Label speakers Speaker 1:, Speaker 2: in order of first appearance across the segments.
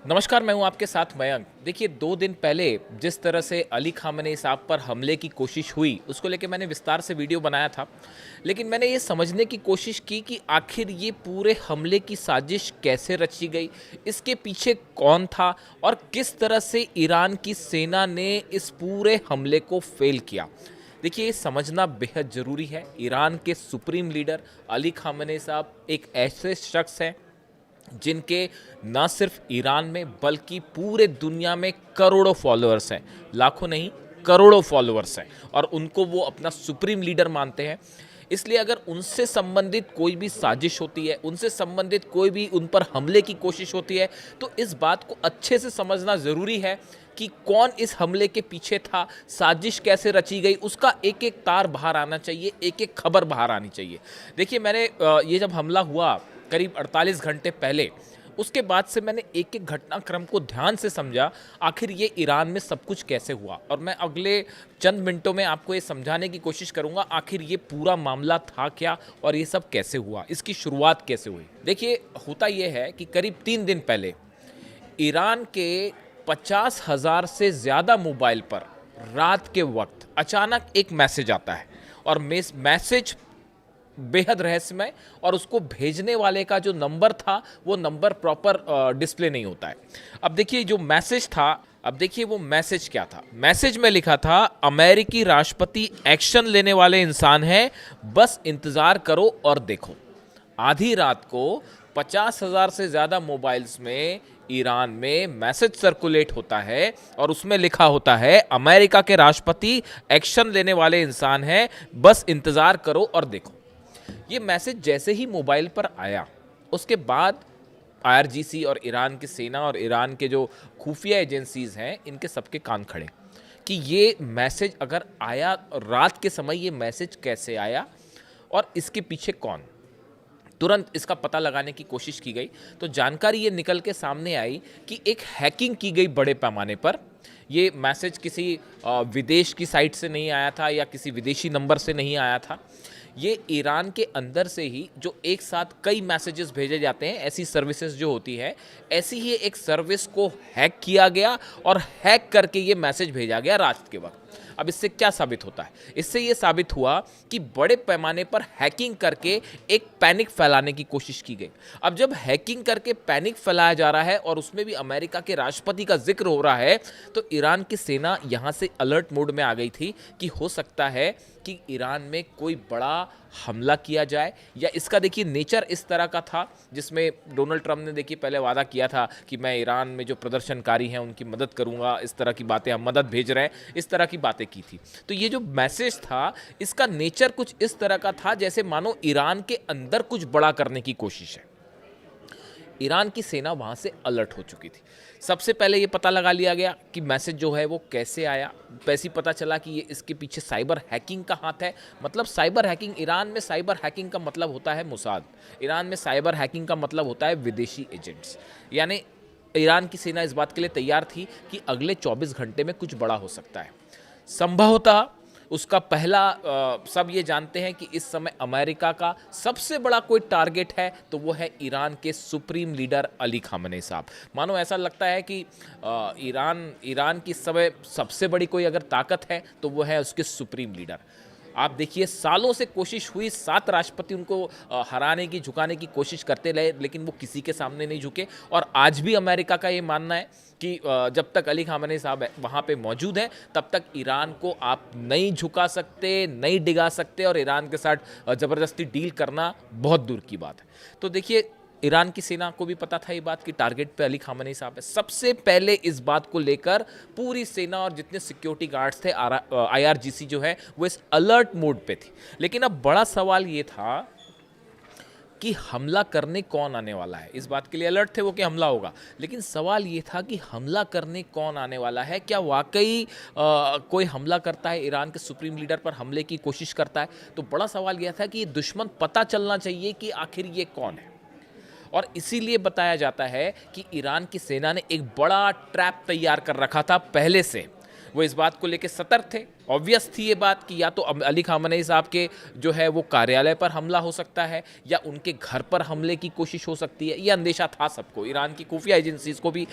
Speaker 1: नमस्कार, मैं हूं आपके साथ मयंक। देखिए 2 दिन पहले जिस तरह से अली खामेनेई साहब पर हमले की कोशिश हुई, उसको लेके मैंने विस्तार से वीडियो बनाया था। लेकिन मैंने ये समझने की कोशिश की कि आखिर ये पूरे हमले की साजिश कैसे रची गई, इसके पीछे कौन था और किस तरह से ईरान की सेना ने इस पूरे हमले को फेल किया। देखिए ये समझना बेहद ज़रूरी है। ईरान के सुप्रीम लीडर अली खामेनेई साहब एक ऐसे शख्स हैं जिनके न सिर्फ ईरान में बल्कि पूरे दुनिया में करोड़ों फॉलोअर्स हैं, लाखों नहीं करोड़ों फॉलोअर्स हैं और उनको वो अपना सुप्रीम लीडर मानते हैं। इसलिए अगर उनसे संबंधित कोई भी साजिश होती है, उनसे संबंधित कोई भी उन पर हमले की कोशिश होती है, तो इस बात को अच्छे से समझना ज़रूरी है कि कौन इस हमले के पीछे था, साजिश कैसे रची गई, उसका एक एक तार बाहर आना चाहिए, एक एक खबर बाहर आनी चाहिए। देखिए मैंने ये जब हमला हुआ करीब 48 घंटे पहले, उसके बाद से मैंने एक एक घटनाक्रम को ध्यान से समझा, आखिर ये ईरान में सब कुछ कैसे हुआ। और मैं अगले चंद मिनटों में आपको ये समझाने की कोशिश करूंगा आखिर ये पूरा मामला था क्या और ये सब कैसे हुआ, इसकी शुरुआत कैसे हुई। देखिए होता ये है कि करीब 3 दिन पहले ईरान के 50,000 से ज़्यादा मोबाइल पर रात के वक्त अचानक एक मैसेज आता है और मैसेज बेहद रहस्यमय और उसको भेजने वाले का जो नंबर था वो नंबर प्रॉपर डिस्प्ले नहीं होता है। अब देखिए जो मैसेज था, अब देखिए वो मैसेज क्या था। मैसेज में लिखा था, अमेरिकी राष्ट्रपति एक्शन लेने वाले इंसान हैं, बस इंतज़ार करो और देखो। आधी रात को 50,000 से ज़्यादा मोबाइल्स में ईरान में मैसेज सर्कुलेट होता है और उसमें लिखा होता है, अमेरिका के राष्ट्रपति एक्शन लेने वाले इंसान हैं, बस इंतज़ार करो और देखो। ये मैसेज जैसे ही मोबाइल पर आया, उसके बाद आईआरजीसी और ईरान की सेना और ईरान के जो खुफिया एजेंसीज हैं, इनके सबके कान खड़े कि ये मैसेज अगर आया, रात के समय ये मैसेज कैसे आया और इसके पीछे कौन। तुरंत इसका पता लगाने की कोशिश की गई तो जानकारी ये निकल के सामने आई कि एक हैकिंग की गई बड़े पैमाने पर। ये मैसेज किसी विदेश की साइट से नहीं आया था या किसी विदेशी नंबर से नहीं आया था। ये ईरान के अंदर से ही जो एक साथ कई मैसेजेस भेजे जाते हैं, ऐसी सर्विसेज जो होती है, ऐसी ही एक सर्विस को हैक किया गया और हैक करके ये मैसेज भेजा गया रात के वक्त। अब इससे क्या साबित होता है? इससे ये साबित हुआ कि बड़े पैमाने पर हैकिंग करके एक पैनिक फैलाने की कोशिश की गई। अब जब हैकिंग करके पैनिक फैलाया जा रहा है और उसमें भी अमेरिका के राष्ट्रपति का जिक्र हो रहा है, तो ईरान की सेना यहाँ से अलर्ट मोड में आ गई थी कि हो सकता है कि ईरान में कोई बड़ा हमला किया जाए। या इसका देखिए नेचर इस तरह का था जिसमें डोनाल्ड ट्रंप ने देखिए पहले वादा किया था कि मैं ईरान में जो प्रदर्शनकारी हैं उनकी मदद करूंगा, इस तरह की बातें, हम मदद भेज रहे हैं, इस तरह की बातें की थी। तो ये जो मैसेज था, इसका नेचर कुछ इस तरह का था जैसे मानो ईरान के अंदर कुछ बड़ा करने की कोशिश है। ईरान की सेना वहाँ से अलर्ट हो चुकी थी। सबसे पहले ये पता लगा लिया गया कि मैसेज जो है वो कैसे आया। वैसे ही पता चला कि ये इसके पीछे साइबर हैकिंग का हाथ है। मतलब साइबर हैकिंग, ईरान में साइबर हैकिंग का मतलब होता है मोसाद। ईरान में साइबर हैकिंग का मतलब होता है विदेशी एजेंट्स। यानी ईरान की सेना इस बात के लिए तैयार थी कि अगले 24 घंटे में कुछ बड़ा हो सकता है। संभवतः उसका पहला सब ये जानते हैं कि इस समय अमेरिका का सबसे बड़ा कोई टारगेट है तो वो है ईरान के सुप्रीम लीडर अली खामेनेई साहब। मानो ऐसा लगता है कि ईरान की समय सबसे बड़ी कोई अगर ताकत है तो वो है उसके सुप्रीम लीडर। आप देखिए सालों से कोशिश हुई, 7 राष्ट्रपति उनको हराने की, झुकाने की कोशिश करते रहे, लेकिन वो किसी के सामने नहीं झुके। और आज भी अमेरिका का ये मानना है कि जब तक अली खामेनेई साहब वहाँ पे मौजूद हैं तब तक ईरान को आप नहीं झुका सकते, नहीं डिगा सकते और ईरान के साथ ज़बरदस्ती डील करना बहुत दूर की बात है। तो देखिए ईरान की सेना को भी पता था ये बात कि टारगेट पे अली खामेनेई साहब है। सबसे पहले इस बात को लेकर पूरी सेना और जितने सिक्योरिटी गार्ड्स थे, आईआरजीसी जो है वो इस अलर्ट मोड पे थी। लेकिन अब बड़ा सवाल ये था कि हमला करने कौन आने वाला है। इस बात के लिए अलर्ट थे वो कि हमला होगा, लेकिन सवाल ये था कि हमला करने कौन आने वाला है। क्या वाकई कोई हमला करता है, ईरान के सुप्रीम लीडर पर हमले की कोशिश करता है? तो बड़ा सवाल यह था कि ये दुश्मन पता चलना चाहिए कि आखिर ये कौन है। और इसीलिए बताया जाता है कि ईरान की सेना ने एक बड़ा ट्रैप तैयार कर रखा था पहले से, वो इस बात को लेकर सतर्क थे। ऑब्वियस थी ये बात कि या तो अली खामनेई साहब के जो है वो कार्यालय पर हमला हो सकता है या उनके घर पर हमले की कोशिश हो सकती है। ये अंदेशा था सबको, ईरान की खुफिया एजेंसीज को भी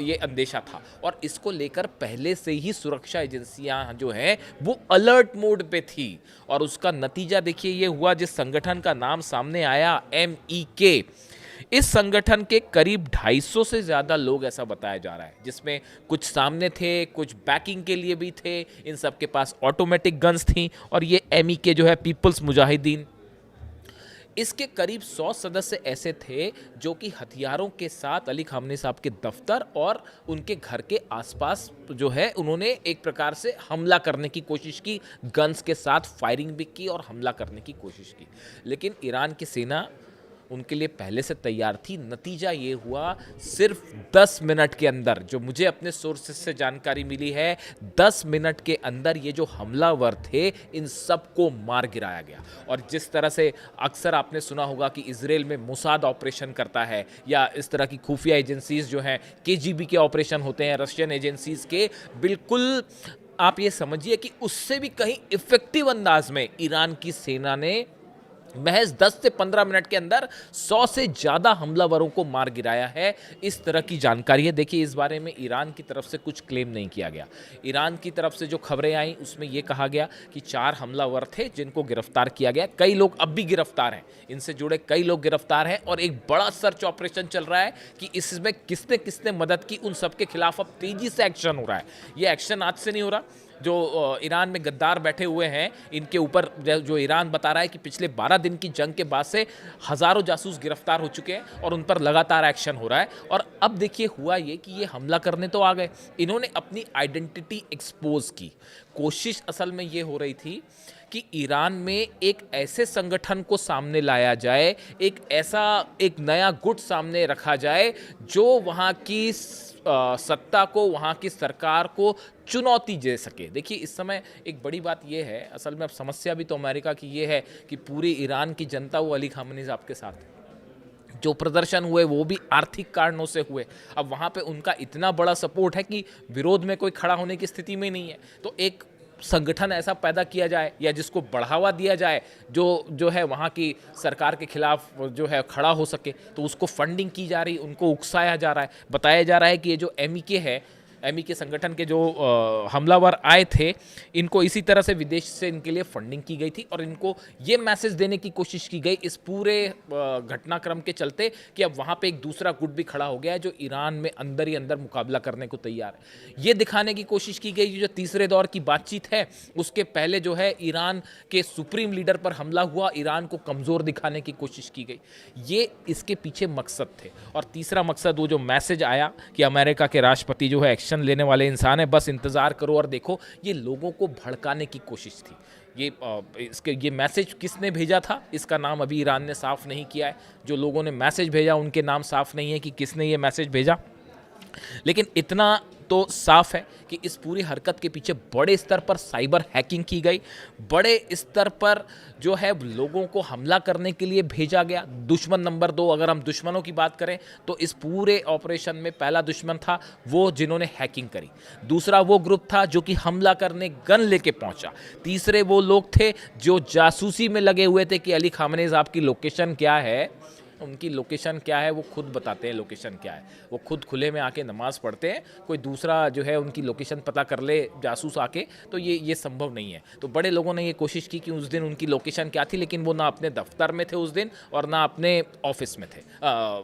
Speaker 1: ये अंदेशा था और इसको लेकर पहले से ही सुरक्षा एजेंसियां जो हैं वो अलर्ट मोड पे थी। और उसका नतीजा देखिए ये हुआ, जिस संगठन का नाम सामने आया MEK, इस संगठन के करीब 250 से ज़्यादा लोग, ऐसा बताया जा रहा है, जिसमें कुछ सामने थे, कुछ बैकिंग के लिए भी थे, इन सब के पास ऑटोमेटिक गन्स थी। और ये MEK जो है पीपल्स मुजाहिदीन, इसके करीब 100 सदस्य ऐसे थे जो कि हथियारों के साथ अली खामनेई साहब के दफ्तर और उनके घर के आसपास जो है उन्होंने एक प्रकार से हमला करने की कोशिश की, गन्स के साथ फायरिंग भी की और हमला करने की कोशिश की। लेकिन ईरान की सेना उनके लिए पहले से तैयार थी। नतीजा ये हुआ, सिर्फ 10 मिनट के अंदर, जो मुझे अपने सोर्सेस से जानकारी मिली है, 10 मिनट के अंदर ये जो हमलावर थे इन सबको मार गिराया गया। और जिस तरह से अक्सर आपने सुना होगा कि इजराइल में मोसाद ऑपरेशन करता है या इस तरह की खुफिया एजेंसीज जो हैं KGB के ऑपरेशन होते हैं रशियन एजेंसीज के, बिल्कुल आप ये समझिए कि उससे भी कहीं इफेक्टिव अंदाज में ईरान की सेना ने महज 10 से 15 मिनट के अंदर 100 से ज़्यादा हमलावरों को मार गिराया है। इस तरह की जानकारी है। देखिए, इस बारे में ईरान की तरफ से कुछ क्लेम नहीं किया गया। ईरान की तरफ से जो खबरें आई उसमें यह कहा गया कि 4 हमलावर थे जिनको गिरफ्तार किया गया। कई लोग अब भी गिरफ्तार हैं, इनसे जुड़े कई लोग गिरफ्तार हैं और एक बड़ा सर्च ऑपरेशन चल रहा है कि इसमें किसने किसने मदद की, उन सबके खिलाफ अब तेजी से एक्शन हो रहा है। ये एक्शन आज से नहीं हो रहा। जो ईरान में गद्दार बैठे हुए हैं इनके ऊपर जो ईरान बता रहा है कि पिछले 12 दिन की जंग के बाद से हज़ारों जासूस गिरफ्तार हो चुके हैं और उन पर लगातार एक्शन हो रहा है। और अब देखिए हुआ ये कि ये हमला करने तो आ गए, इन्होंने अपनी आइडेंटिटी एक्सपोज की। कोशिश असल में ये हो रही थी कि ईरान में एक ऐसे संगठन को सामने लाया जाए, एक नया गुट सामने रखा जाए जो वहाँ की सत्ता को, वहाँ की सरकार को चुनौती दे सके। देखिए, इस समय एक बड़ी बात यह है, असल में अब समस्या भी तो अमेरिका की ये है कि पूरी ईरान की जनता वो अली खामनेई साहब के साथ है। जो प्रदर्शन हुए वो भी आर्थिक कारणों से हुए। अब वहाँ पे उनका इतना बड़ा सपोर्ट है कि विरोध में कोई खड़ा होने की स्थिति में नहीं है। तो एक संगठन ऐसा पैदा किया जाए या जिसको बढ़ावा दिया जाए जो है वहाँ की सरकार के खिलाफ जो है खड़ा हो सके, तो उसको फंडिंग की जा रही, उनको उकसाया जा रहा है। बताया जा रहा है कि ये जो MEK है, MEK संगठन के जो हमलावर आए थे, इनको इसी तरह से विदेश से इनके लिए फंडिंग की गई थी और इनको ये मैसेज देने की कोशिश की गई इस पूरे घटनाक्रम के चलते कि अब वहाँ पे एक दूसरा गुट भी खड़ा हो गया है जो ईरान में अंदर ही अंदर मुकाबला करने को तैयार है। ये दिखाने की कोशिश की गई जो तीसरे दौर की बातचीत है उसके पहले जो है ईरान के सुप्रीम लीडर पर हमला हुआ, ईरान को कमज़ोर दिखाने की कोशिश की गई। ये इसके पीछे मकसद थे। और तीसरा मकसद वो जो मैसेज आया कि अमेरिका के राष्ट्रपति जो है लेने वाले इंसान है, बस इंतजार करो और देखो, ये लोगों को भड़काने की कोशिश थी। ये मैसेज किसने भेजा था इसका नाम अभी ईरान ने साफ नहीं किया है। जो लोगों ने मैसेज भेजा उनके नाम साफ नहीं है कि किसने ये मैसेज भेजा, लेकिन इतना तो साफ है कि इस पूरी हरकत के पीछे बड़े स्तर पर साइबर हैकिंग की गई, बड़े स्तर पर जो है लोगों को हमला करने के लिए भेजा गया। दुश्मन नंबर 2, अगर हम दुश्मनों की बात करें तो इस पूरे ऑपरेशन में पहला दुश्मन था वो जिन्होंने हैकिंग करी, दूसरा वो ग्रुप था जो कि हमला करने गन लेके पहुंचा, तीसरे वो लोग थे जो जासूसी में लगे हुए थे कि अली खामनेई साहब की लोकेशन क्या है, उनकी लोकेशन क्या है वो खुद बताते हैं लोकेशन क्या है। वो खुद खुले में आके नमाज पढ़ते हैं, कोई दूसरा जो है उनकी लोकेशन पता कर ले जासूस आके, तो ये संभव नहीं है। तो बड़े लोगों ने ये कोशिश की कि उस दिन उनकी लोकेशन क्या थी, लेकिन वो ना अपने दफ्तर में थे उस दिन और ना अपने ऑफिस में थे,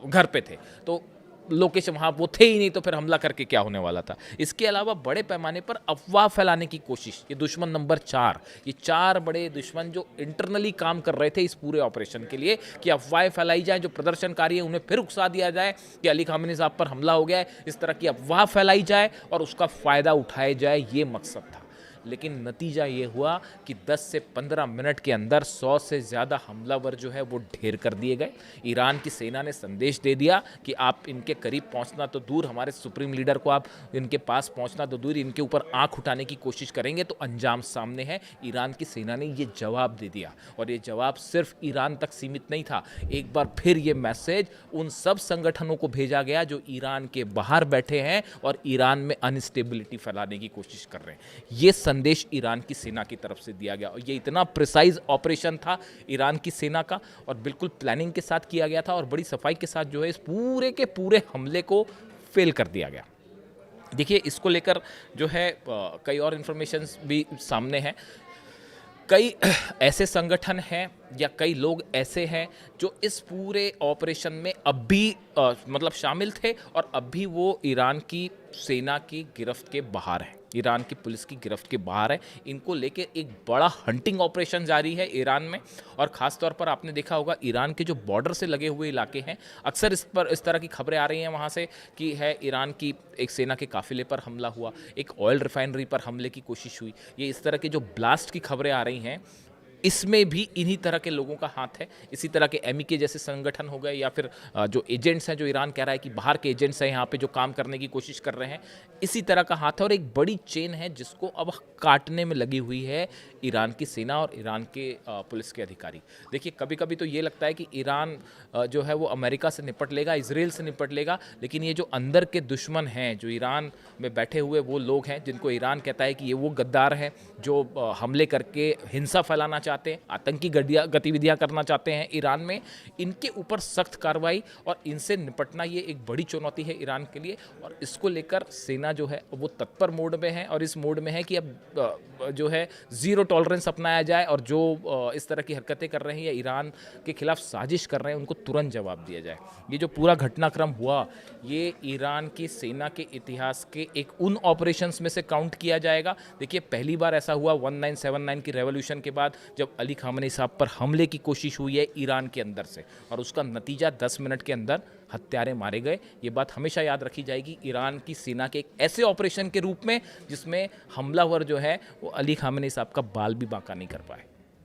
Speaker 1: घर पे थे। तो लोकेशन वहाँ वो थे ही नहीं, तो फिर हमला करके क्या होने वाला था। इसके अलावा बड़े पैमाने पर अफवाह फैलाने की कोशिश, ये दुश्मन नंबर 4, ये 4 बड़े दुश्मन जो इंटरनली काम कर रहे थे इस पूरे ऑपरेशन के लिए कि अफवाहें फैलाई जाए, जो प्रदर्शनकारी है उन्हें फिर उकसा दिया जाए कि अली खामनेई साहब पर हमला हो गया है, इस तरह की अफवाह फैलाई जाए और उसका फ़ायदा उठाया जाए, ये मकसद था। लेकिन नतीजा ये हुआ कि 10 से 15 मिनट के अंदर 100 से ज़्यादा हमलावर जो है वो ढेर कर दिए गए। ईरान की सेना ने संदेश दे दिया कि आप इनके करीब पहुंचना तो दूर, हमारे सुप्रीम लीडर को आप इनके पास पहुंचना तो दूर, इनके ऊपर आंख उठाने की कोशिश करेंगे तो अंजाम सामने है। ईरान की सेना ने ये जवाब दे दिया और ये जवाब सिर्फ ईरान तक सीमित नहीं था। एक बार फिर ये मैसेज उन सब संगठनों को भेजा गया जो ईरान के बाहर बैठे हैं और ईरान में अनस्टेबिलिटी फैलाने की कोशिश कर रहे हैं। ये संदेश ईरान की सेना की तरफ से दिया गया और ये इतना प्रिसाइज ऑपरेशन था ईरान की सेना का और बिल्कुल प्लानिंग के साथ किया गया था और बड़ी सफाई के साथ जो है इस पूरे के पूरे हमले को फेल कर दिया गया। देखिए, इसको लेकर जो है कई और इन्फॉर्मेशंस भी सामने हैं। कई ऐसे संगठन हैं या कई लोग ऐसे हैं जो इस पूरे ऑपरेशन में अब भी मतलब शामिल थे और अब भी वो ईरान की सेना की गिरफ्त के बाहर हैं, ईरान की पुलिस की गिरफ्त के बाहर है। इनको लेके एक बड़ा हंटिंग ऑपरेशन जारी है ईरान में और ख़ास तौर पर आपने देखा होगा ईरान के जो बॉर्डर से लगे हुए इलाके हैं, अक्सर इस तरह की खबरें आ रही हैं वहाँ से कि है ईरान की एक सेना के काफिले पर हमला हुआ, एक ऑयल रिफाइनरी पर हमले की कोशिश हुई। ये इस तरह के जो ब्लास्ट की खबरें आ रही हैं, इसमें भी इन्हीं तरह के लोगों का हाथ है। इसी तरह के एमईके जैसे संगठन हो गए या फिर जो एजेंट्स हैं, जो ईरान कह रहा है कि बाहर के एजेंट्स हैं यहाँ पे जो काम करने की कोशिश कर रहे हैं, इसी तरह का हाथ है और एक बड़ी चेन है जिसको अब काटने में लगी हुई है ईरान की सेना और ईरान के पुलिस के अधिकारी। देखिए, कभी कभी तो ये लगता है कि ईरान जो है वो अमेरिका से निपट लेगा, इजराइल से निपट लेगा, लेकिन ये जो अंदर के दुश्मन हैं, जो ईरान में बैठे हुए वो लोग हैं जिनको ईरान कहता है कि ये वो गद्दार हैं जो हमले करके हिंसा फैलाना चाहते हैं, आतंकी गतिविधियां करना चाहते हैं ईरान में, इनके ऊपर सख्त कार्रवाई और इनसे निपटना ये एक बड़ी चुनौती है ईरान के लिए। और इसको लेकर सेना जो है वो तत्पर मोड में है और इस मोड में है कि अब जो है ज़ीरो टॉलरेंस अपनाया जाए और जो इस तरह की हरकतें कर रहे हैं या ईरान के खिलाफ साजिश कर रहे हैं उनको तुरंत जवाब दिया जाए। ये जो पूरा घटनाक्रम हुआ, ये ईरान की सेना के इतिहास के एक उन ऑपरेशंस में से काउंट किया जाएगा। देखिए, पहली बार ऐसा हुआ 1979 की रेवोल्यूशन के बाद जब अली खामेनी साहब पर हमले की कोशिश हुई है ईरान के अंदर से और उसका नतीजा 10 मिनट के अंदर हत्यारे मारे गए। ये बात हमेशा याद रखी जाएगी ईरान की सेना के एक ऐसे ऑपरेशन के रूप में जिसमें हमलावर जो है वो अली खामेनी साहब का बाल भी बांका नहीं कर पाए।